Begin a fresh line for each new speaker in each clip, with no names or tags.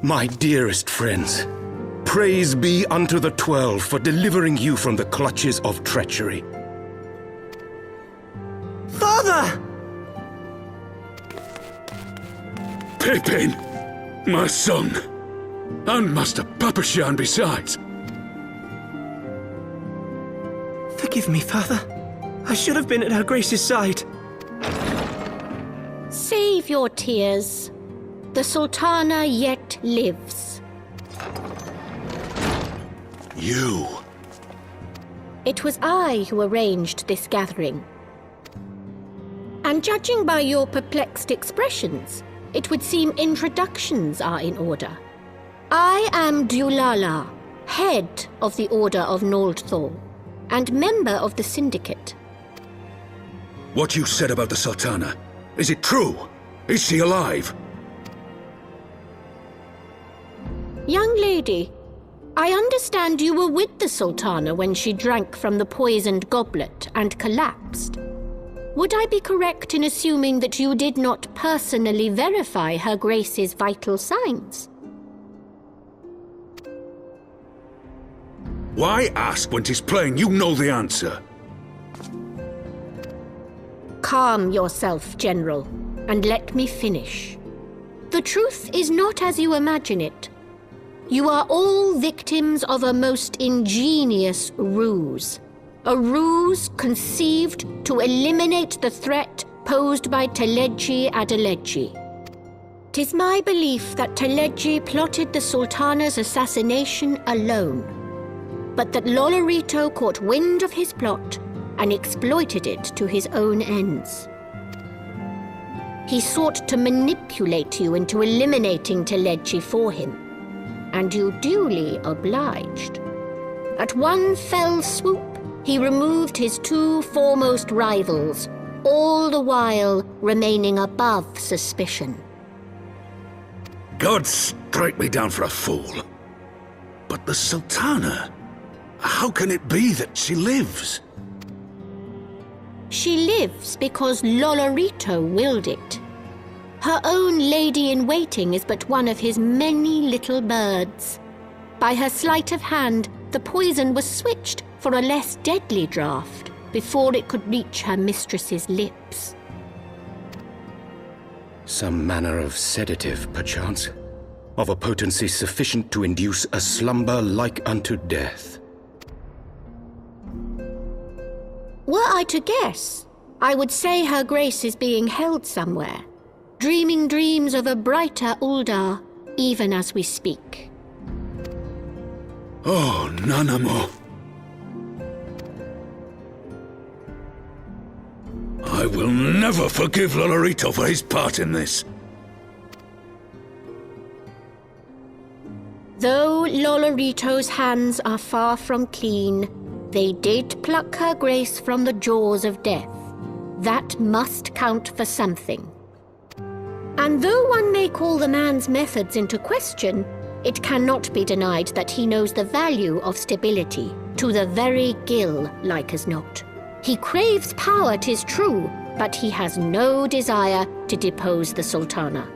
My dearest friends, praise be unto the 12 for delivering you from the clutches of treachery.
Father!
Pippin, my son, and Master Papashan besides.
Forgive me, Father. I should have been at Her Grace's side.
Save your tears. The Sultana yet lives.
You.
It was I who arranged this gathering. And judging by your perplexed expressions, it would seem introductions are in order. I am Dulala, head of the Order of Noldthor, and member of the Syndicate.
What you said about the Sultana, is it true? Is she alive?
Young lady, I understand you were with the Sultana when she drank from the poisoned goblet and collapsed. Would I be correct in assuming that you did not personally verify Her Grace's vital signs?
Why ask when 'tis plain you know the answer?
Calm yourself, General, and let me finish. The truth is not as you imagine it. You are all victims of a most ingenious ruse. A ruse conceived to eliminate the threat posed by Teleji Adeleji. 'Tis my belief that Teleji plotted the Sultana's assassination alone, but that Lolorito caught wind of his plot and exploited it to his own ends. He sought to manipulate you into eliminating Teleji for him, and you duly obliged. At one fell swoop, he removed his two foremost rivals, all the while remaining above suspicion.
God strike me down for a fool. But the Sultana, how can it be that she lives?
She lives because Lolorito willed it. Her own lady-in-waiting is but one of his many little birds. By her sleight of hand, the poison was switched for a less deadly draught before it could reach her mistress's lips.
Some manner of sedative, perchance, of a potency sufficient to induce a slumber like unto death.
Were I to guess, I would say Her Grace is being held somewhere, dreaming dreams of a brighter Uldar, even as we speak.
Oh, Nanamo. I will never forgive Lolorito for his part in this.
Though Lolorito's hands are far from clean, they did pluck Her Grace from the jaws of death. That must count for something. And though one may call the man's methods into question, it cannot be denied that he knows the value of stability, to the very gill, like as not. He craves power, 'tis true, but he has no desire to depose the Sultana.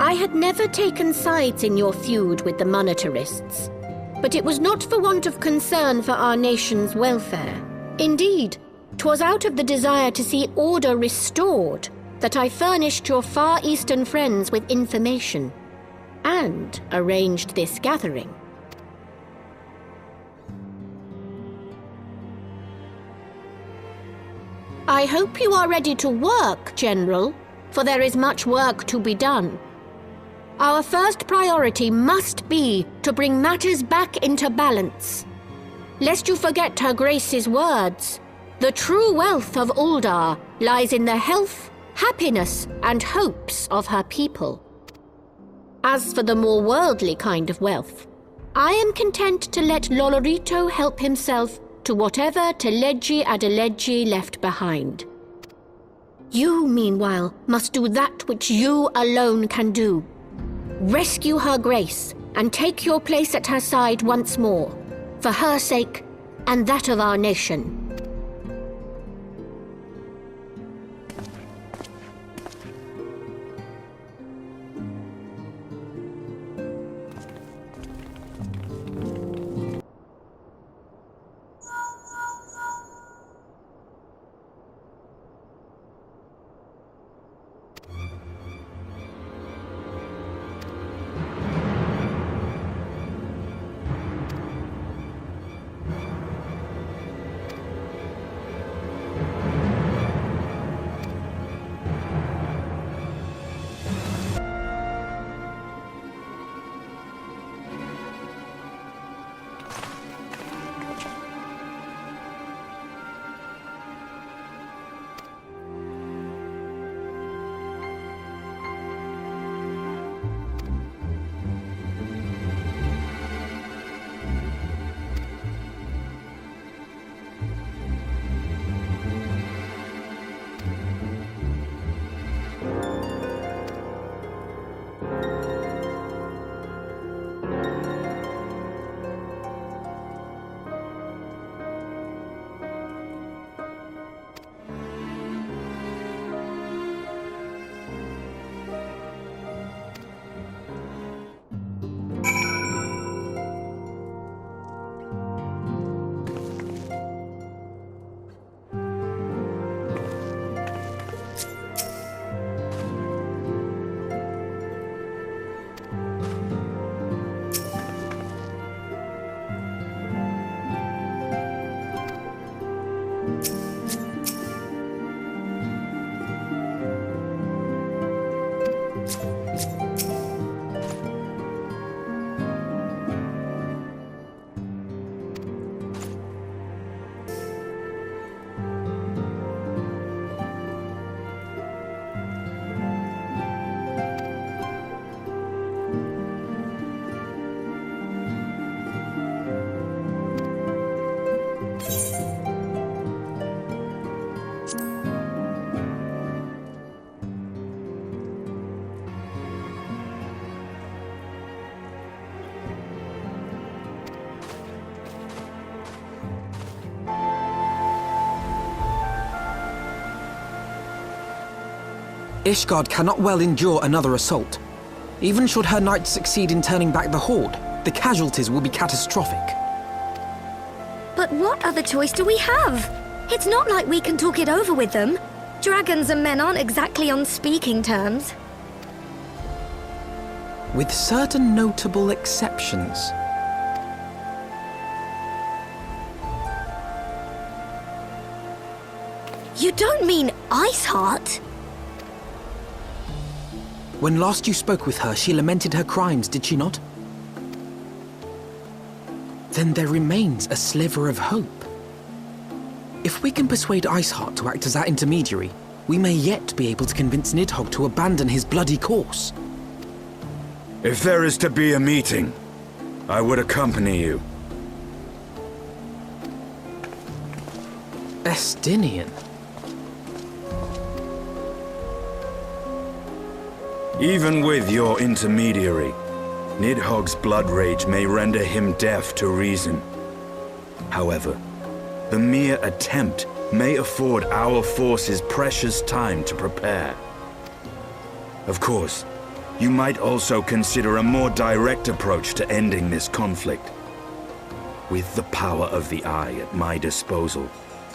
I had never taken sides in your feud with the monetarists, but it was not for want of concern for our nation's welfare. Indeed, 'twas out of the desire to see order restored that I furnished your Far Eastern friends with information and arranged this gathering. I hope you are ready to work, General, for there is much work to be done. Our first priority must be to bring matters back into balance. Lest you forget Her Grace's words, the true wealth of Uldar lies in the health, happiness, and hopes of her people. As for the more worldly kind of wealth, I am content to let Lolorito help himself to whatever Teleji Adeleji left behind. You, meanwhile, must do that which you alone can do. Rescue Her Grace and take your place at her side once more, for her sake and that of our nation.
Ishgard cannot well endure another assault. Even should her knights succeed in turning back the Horde, the casualties will be catastrophic.
But what other choice do we have? It's not like we can talk it over with them. Dragons and men aren't exactly on speaking terms.
With certain notable exceptions.
You don't mean Iceheart?
When last you spoke with her, she lamented her crimes, did she not? Then there remains a sliver of hope. If we can persuade Iceheart to act as our intermediary, we may yet be able to convince Nidhogg to abandon his bloody course.
If there is to be a meeting, I would accompany you.
Estinian.
Even with your intermediary, Nidhogg's blood rage may render him deaf to reason. However, the mere attempt may afford our forces precious time to prepare. Of course, you might also consider a more direct approach to ending this conflict. With the power of the Eye at my disposal,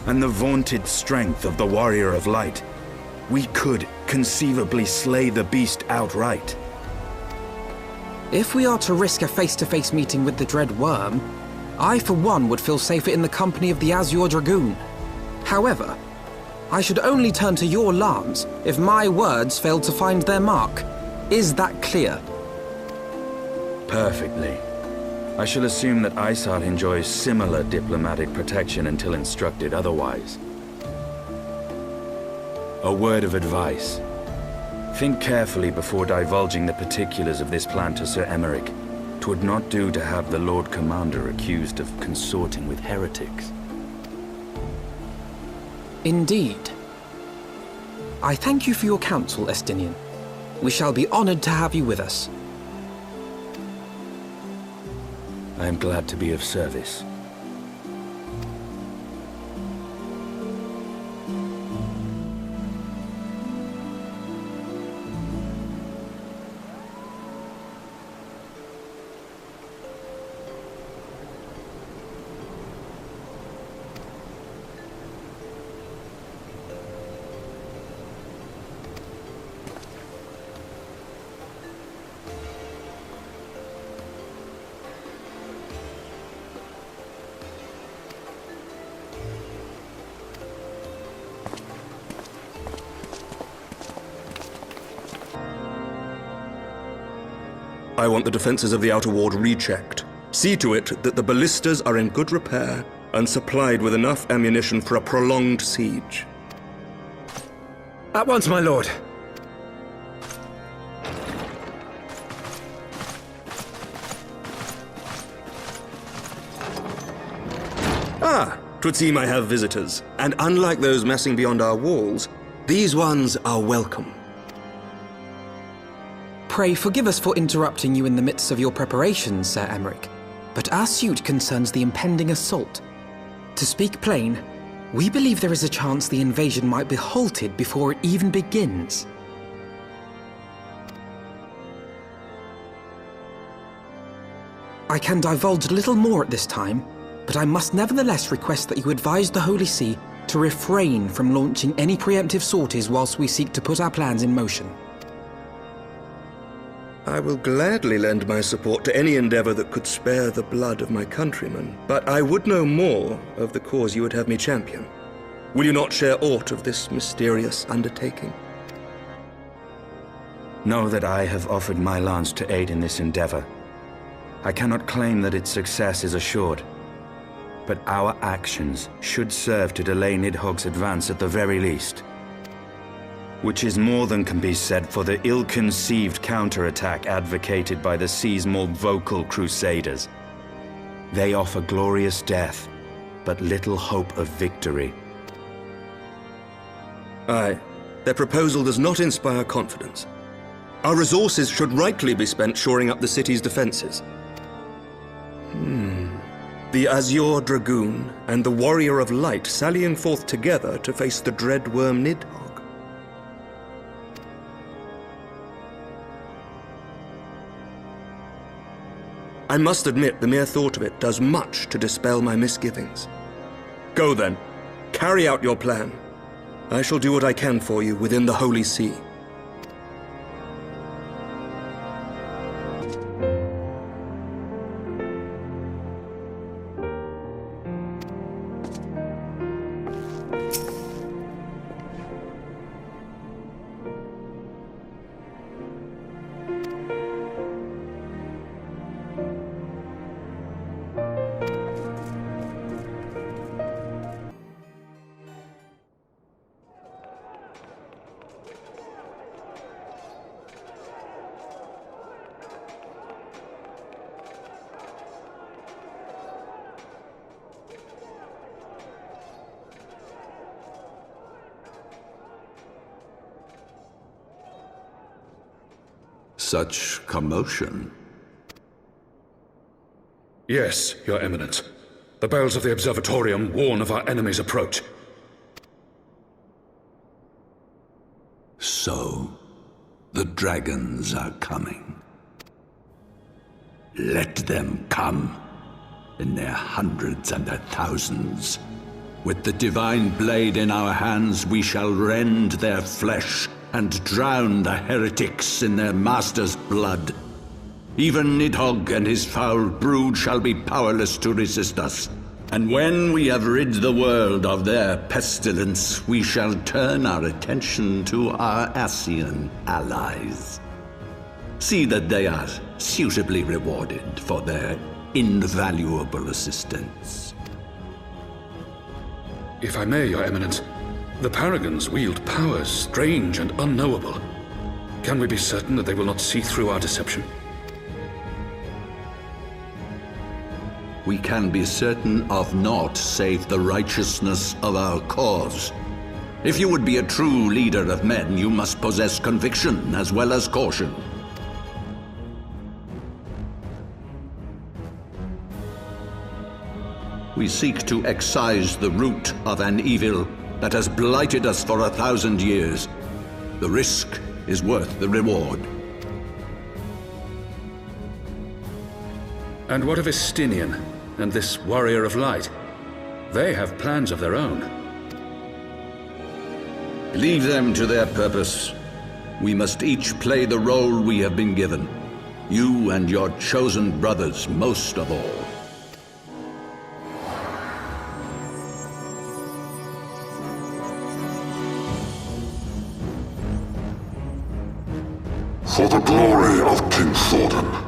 and the vaunted strength of the Warrior of Light, we could conceivably slay the beast outright.
If we are to risk a face-to-face meeting with the Dread Worm, I for one would feel safer in the company of the Azure Dragoon. However, I should only turn to your Lance if my words fail to find their mark. Is that clear?
Perfectly. I shall assume that Iceheart enjoys similar diplomatic protection until instructed otherwise. A word of advice. Think carefully before divulging the particulars of this plan to Sir Emeric. 'Twould not do to have the Lord Commander accused of consorting with heretics.
Indeed. I thank you for your counsel, Estinian. We shall be honored to have you with us.
I am glad to be of service.
I want the defenses of the Outer Ward rechecked. See to it that the ballistas are in good repair and supplied with enough ammunition for a prolonged siege.
At once, my lord.
Ah, 'twould seem I have visitors, and unlike those messing beyond our walls, these ones are welcome.
Pray forgive us for interrupting you in the midst of your preparations, Sir Emeric, but our suit concerns the impending assault. To speak plain, we believe there is a chance the invasion might be halted before it even begins. I can divulge little more at this time, but I must nevertheless request that you advise the Holy See to refrain from launching any preemptive sorties whilst we seek to put our plans in motion.
I will gladly lend my support to any endeavor that could spare the blood of my countrymen, but I would know more of the cause you would have me champion. Will you not share aught of this mysterious undertaking?
Know that I have offered my lance to aid in this endeavor. I cannot claim that its success is assured, but our actions should serve to delay Nidhogg's advance at the very least. Which is more than can be said for the ill-conceived counterattack advocated by the sea's more vocal crusaders. They offer glorious death, but little hope of victory.
Aye, their proposal does not inspire confidence. Our resources should rightly be spent shoring up the city's defenses. The Azure Dragoon and the Warrior of Light sallying forth together to face the dread worm Nidhogg. I must admit the mere thought of it does much to dispel my misgivings. Go then. Carry out your plan. I shall do what I can for you within the Holy See.
Such commotion.
Yes, Your Eminence. The bells of the Observatorium warn of our enemy's approach.
So, the dragons are coming. Let them come, in their hundreds and their thousands. With the divine blade in our hands, we shall rend their flesh and drown the heretics in their master's blood. Even Nidhogg and his foul brood shall be powerless to resist us. And when we have rid the world of their pestilence, we shall turn our attention to our Ascian allies. See that they are suitably rewarded for their invaluable assistance.
If I may, Your Eminence, the Paragons wield powers strange and unknowable. Can we be certain that they will not see through our deception?
We can be certain of naught save the righteousness of our cause. If you would be a true leader of men, you must possess conviction as well as caution. We seek to excise the root of an evil that has blighted us for 1,000 years. The risk is worth the reward.
And what of Estinian and this Warrior of Light? They have plans of their own.
Leave them to their purpose. We must each play the role we have been given. You and your chosen brothers most of all.
For the glory of King Thordan.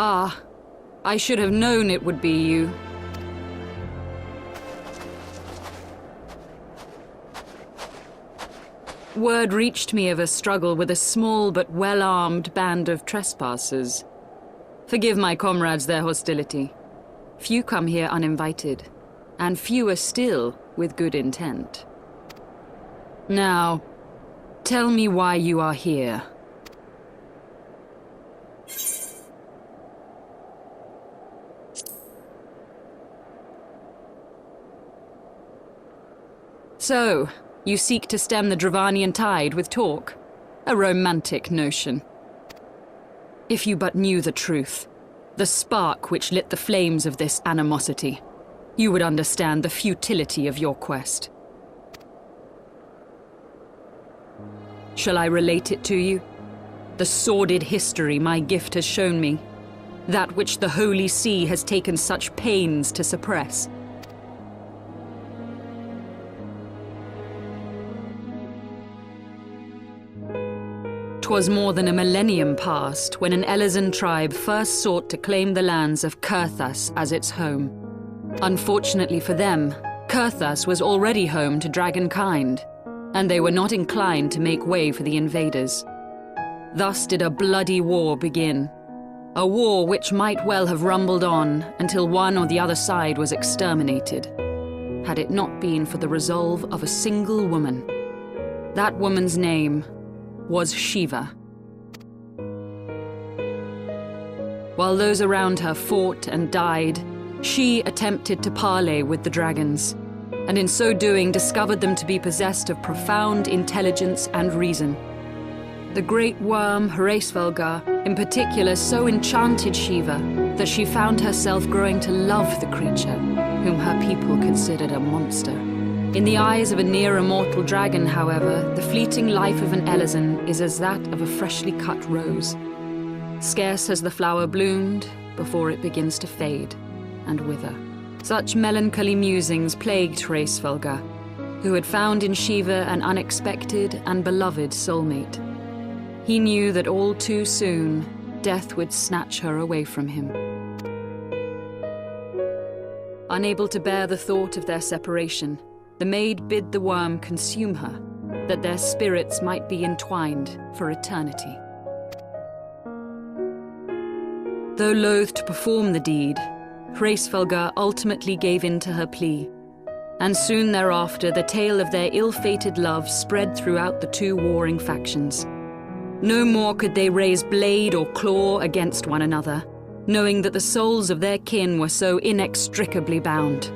Ah, I should have known it would be you. Word reached me of a struggle with a small but well-armed band of trespassers. Forgive my comrades their hostility. Few come here uninvited, and fewer still with good intent. Now, tell me why you are here. So, you seek to stem the Dravanian tide with talk? A romantic notion. If you but knew the truth, the spark which lit the flames of this animosity, you would understand the futility of your quest. Shall I relate it to you? The sordid history my gift has shown me. That which the Holy See has taken such pains to suppress. 'Twas more than a millennium past when an Elizan tribe first sought to claim the lands of Kurthas as its home. Unfortunately for them, Kurthas was already home to dragonkind, and they were not inclined to make way for the invaders. Thus did a bloody war begin. A war which might well have rumbled on until one or the other side was exterminated, had it not been for the resolve of a single woman. That woman's name was Shiva. While those around her fought and died, she attempted to parley with the dragons, and in so doing discovered them to be possessed of profound intelligence and reason. The great worm, Heavensward, in particular so enchanted Shiva that she found herself growing to love the creature, whom her people considered a monster. In the eyes of a near-immortal dragon, however, the fleeting life of an Elezen is as that of a freshly cut rose. Scarce has the flower bloomed before it begins to fade and wither. Such melancholy musings plagued Heavensward, who had found in Shiva an unexpected and beloved soulmate. He knew that all too soon, death would snatch her away from him. Unable to bear the thought of their separation, the maid bid the worm consume her, that their spirits might be entwined for eternity. Though loath to perform the deed, Heavensward ultimately gave in to her plea, and soon thereafter the tale of their ill-fated love spread throughout the two warring factions. No more could they raise blade or claw against one another, knowing that the souls of their kin were so inextricably bound.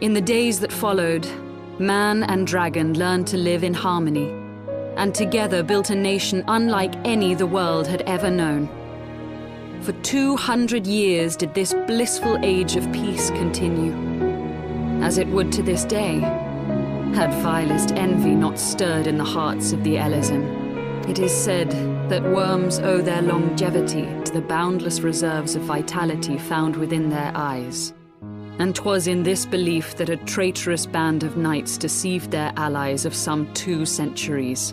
In the days that followed, man and dragon learned to live in harmony, and together built a nation unlike any the world had ever known. For 200 years did this blissful age of peace continue, as it would to this day, had vilest envy not stirred in the hearts of the Elezen. It is said that worms owe their longevity to the boundless reserves of vitality found within their eyes. And 'twas in this belief that a traitorous band of knights deceived their allies of some 2 centuries,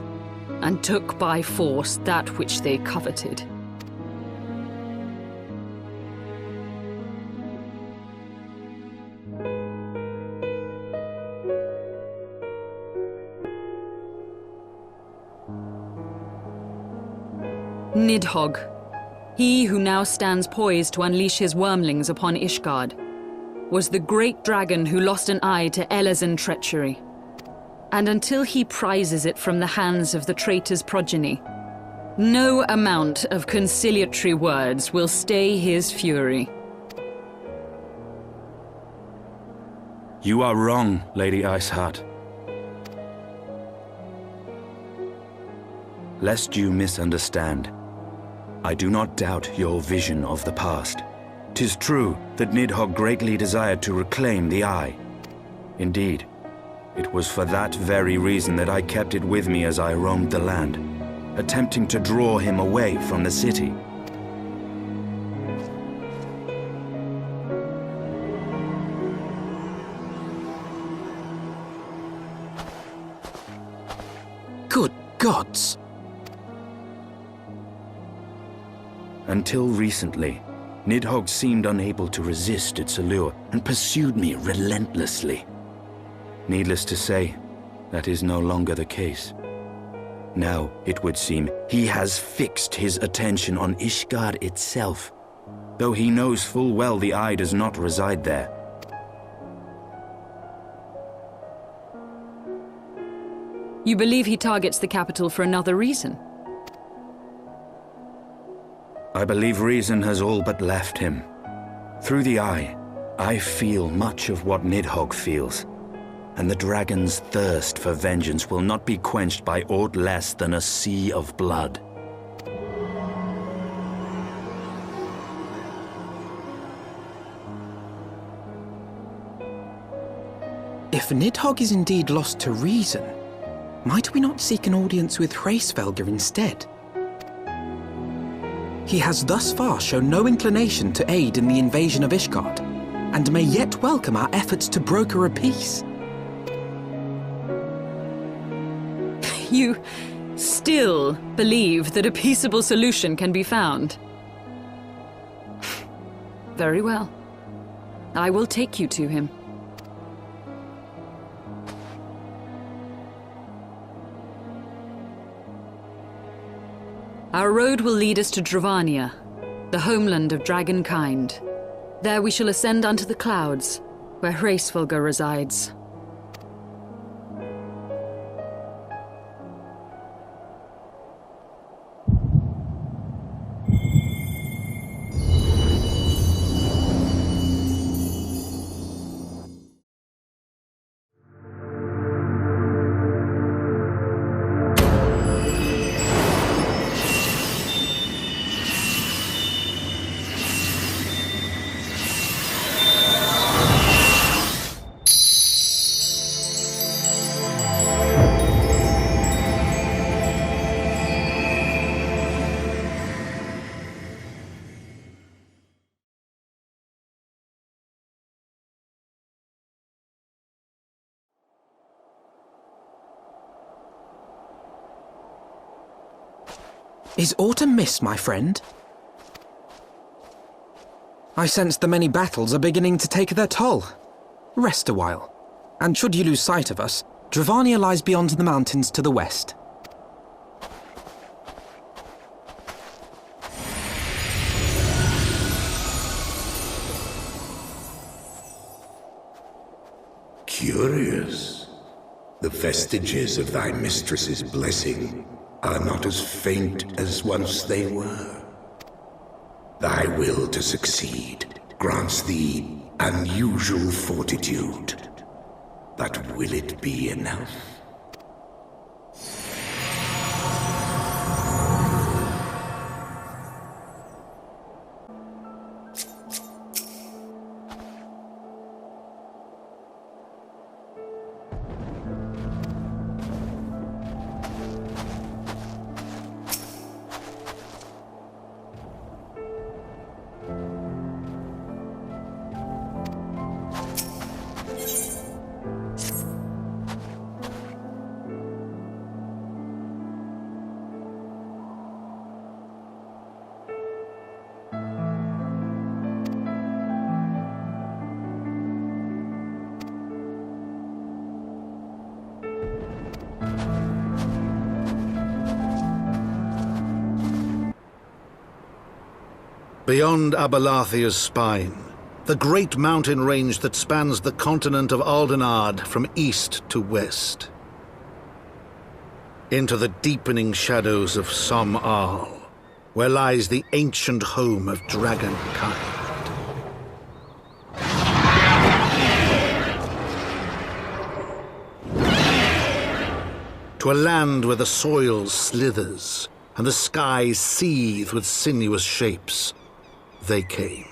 and took by force that which they coveted. Nidhogg, he who now stands poised to unleash his wormlings upon Ishgard, was the great dragon who lost an eye to Elezen treachery. And until he prizes it from the hands of the traitor's progeny, no amount of conciliatory words will stay his fury.
You are wrong, Lady Iceheart. Lest you misunderstand, I do not doubt your vision of the past. 'Tis true that Nidhogg greatly desired to reclaim the Eye. Indeed, it was for that very reason that I kept it with me as I roamed the land, attempting to draw him away from the city.
Good gods!
Until recently, Nidhogg seemed unable to resist its allure and pursued me relentlessly. Needless to say, that is no longer the case. Now, it would seem, he has fixed his attention on Ishgard itself, though he knows full well the Eye does not reside there.
You believe he targets the capital for another reason?
I believe reason has all but left him. Through the Eye, I feel much of what Nidhogg feels, and the dragon's thirst for vengeance will not be quenched by aught less than a sea of blood.
If Nidhogg is indeed lost to reason, might we not seek an audience with Heavensward instead? He has thus far shown no inclination to aid in the invasion of Ishgard, and may yet welcome our efforts to broker a peace.
You still believe that a peaceable solution can be found? Very well. I will take you to him. Our road will lead us to Dravania, the homeland of dragonkind. There we shall ascend unto the clouds, where Heavensward resides.
Is aught amiss, my friend? I sense the many battles are beginning to take their toll. Rest a while, and should you lose sight of us, Dravania lies beyond the mountains to the west.
Curious. The vestiges of thy mistress's blessing are not as faint as once they were. Thy will to succeed grants thee unusual fortitude. But will it be enough?
Beyond Abalathia's spine, the great mountain range that spans the continent of Aldenard from east to west. Into the deepening shadows of Som-Al, where lies the ancient home of dragonkind. To a land where the soil slithers and the skies seethe with sinuous shapes, they came.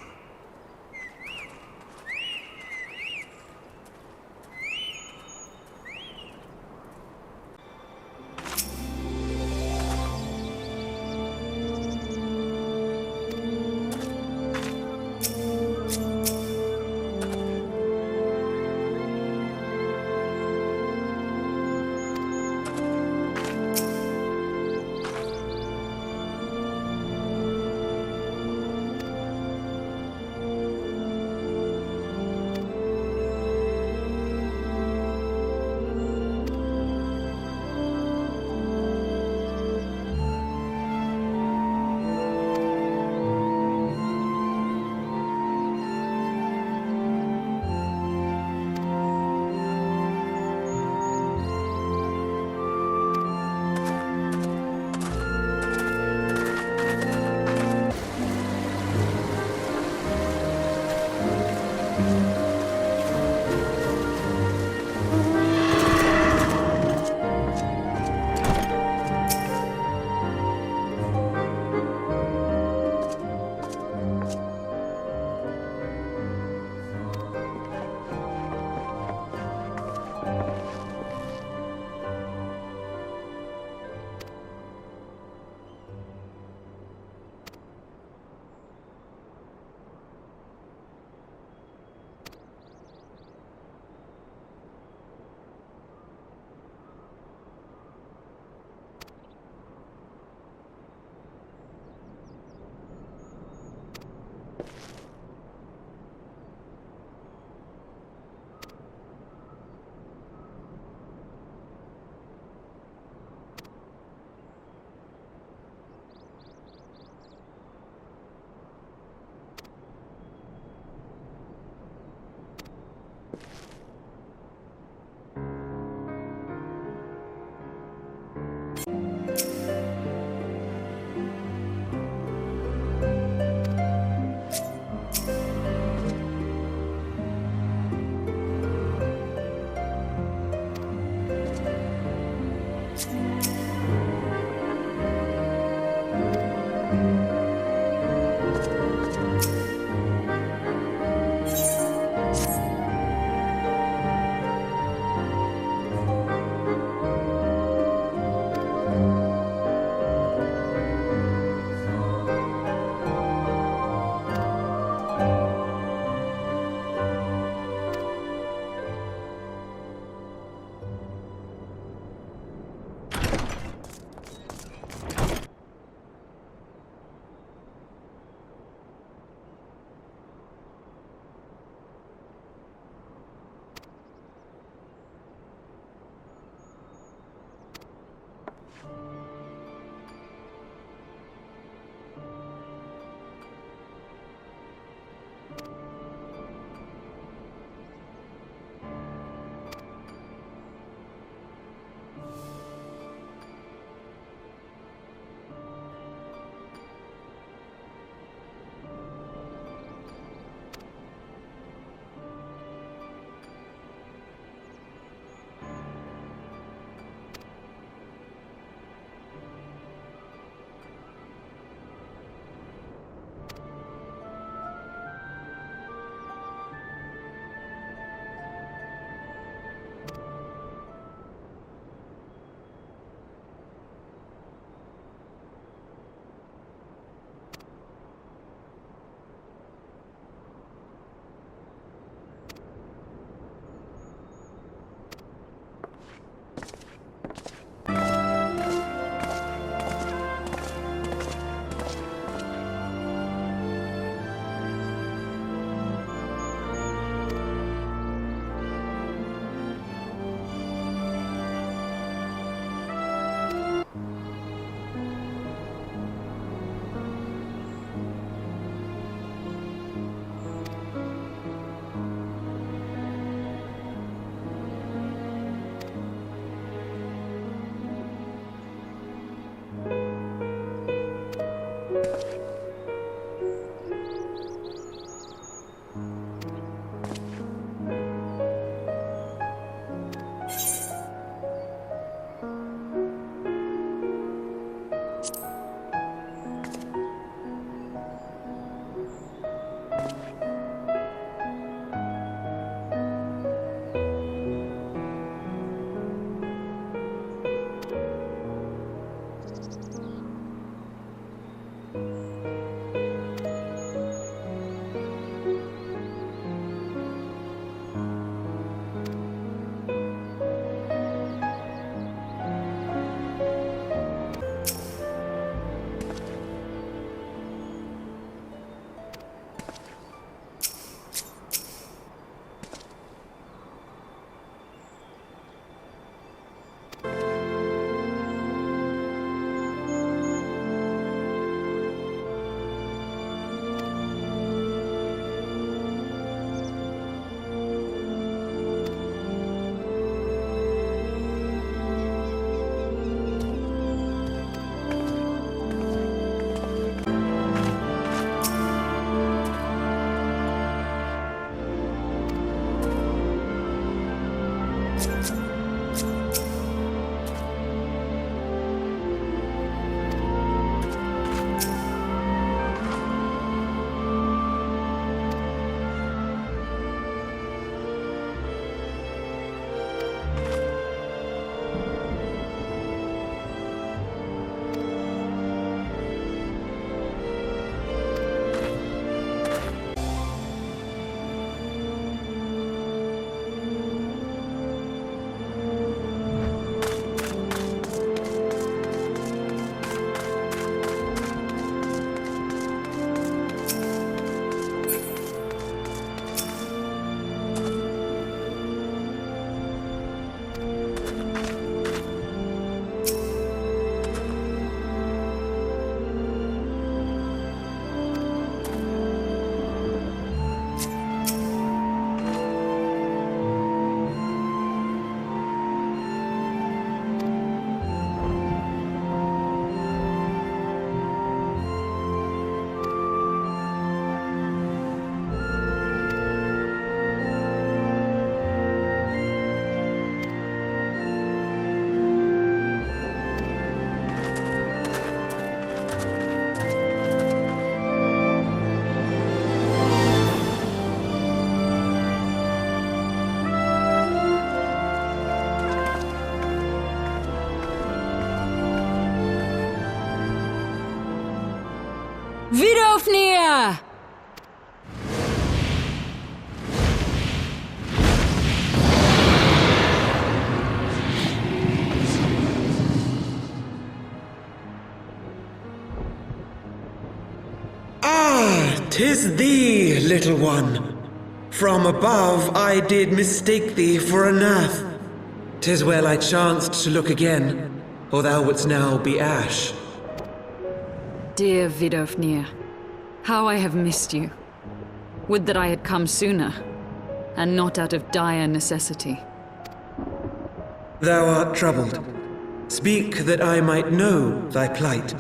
Vidofnir!
Ah, 'tis thee, little one. From above I did mistake thee for a Nath. 'Tis well I chanced to look again, or thou wouldst now be ash.
Dear Vidofnir, how I have missed you. Would that I had come sooner, and not out of dire necessity.
Thou art troubled. Speak that I might know thy plight.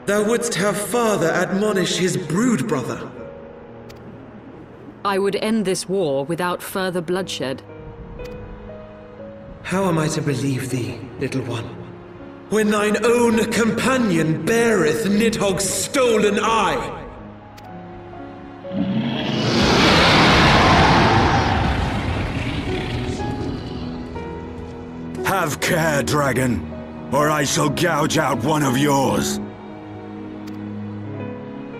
Thou wouldst have father admonish his brood brother.
I would end this war without further bloodshed.
How am I to believe thee, little one, when thine own companion beareth Nidhogg's stolen eye?
Have care, dragon, or I shall gouge out one of yours.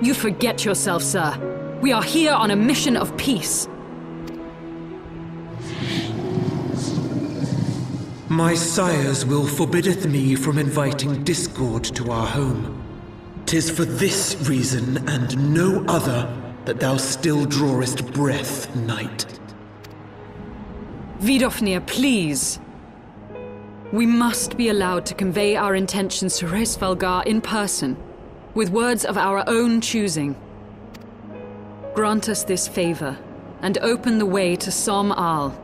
You forget yourself, sir. We are here on a mission of peace.
My sires will forbiddeth me from inviting discord to our home. 'Tis for this reason and no other that thou still drawest breath, knight.
Vidofnir, please. We must be allowed to convey our intentions to Hraesvelgar in person, with words of our own choosing. Grant us this favor, and open the way to Som Al.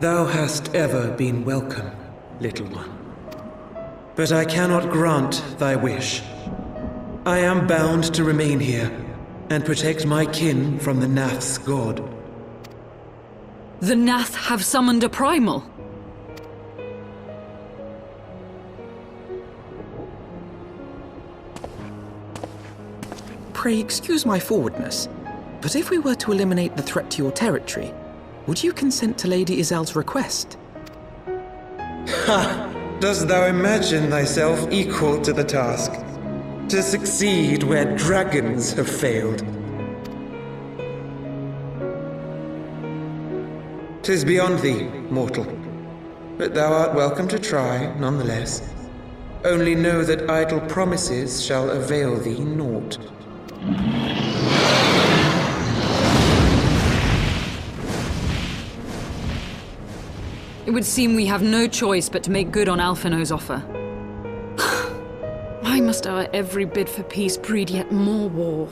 Thou hast ever been welcome, little one. But I cannot grant thy wish. I am bound to remain here, and protect my kin from the Nath's god.
The Nath have summoned a primal.
Pray excuse my forwardness, but if we were to eliminate the threat to your territory, would you consent to Lady Izel's request?
Ha! Dost thou imagine thyself equal to the task? To succeed where dragons have failed? 'Tis beyond thee, mortal. But thou art welcome to try, nonetheless. Only know that idle promises shall avail thee naught.
It would seem we have no choice but to make good on Alphino's offer. Why must our every bid for peace breed yet more war?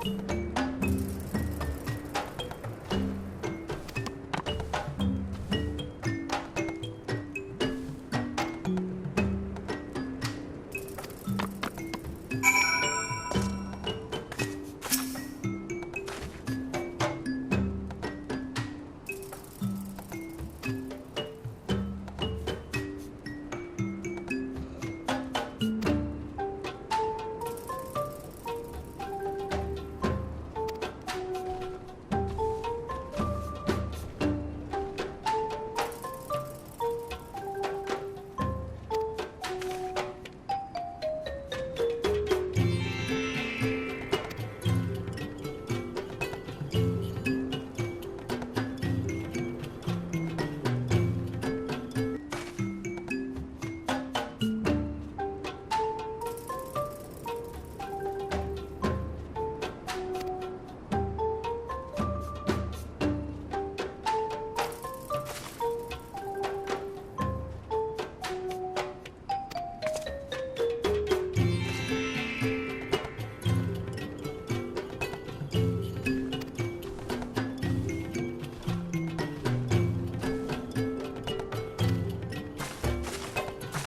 Thank you.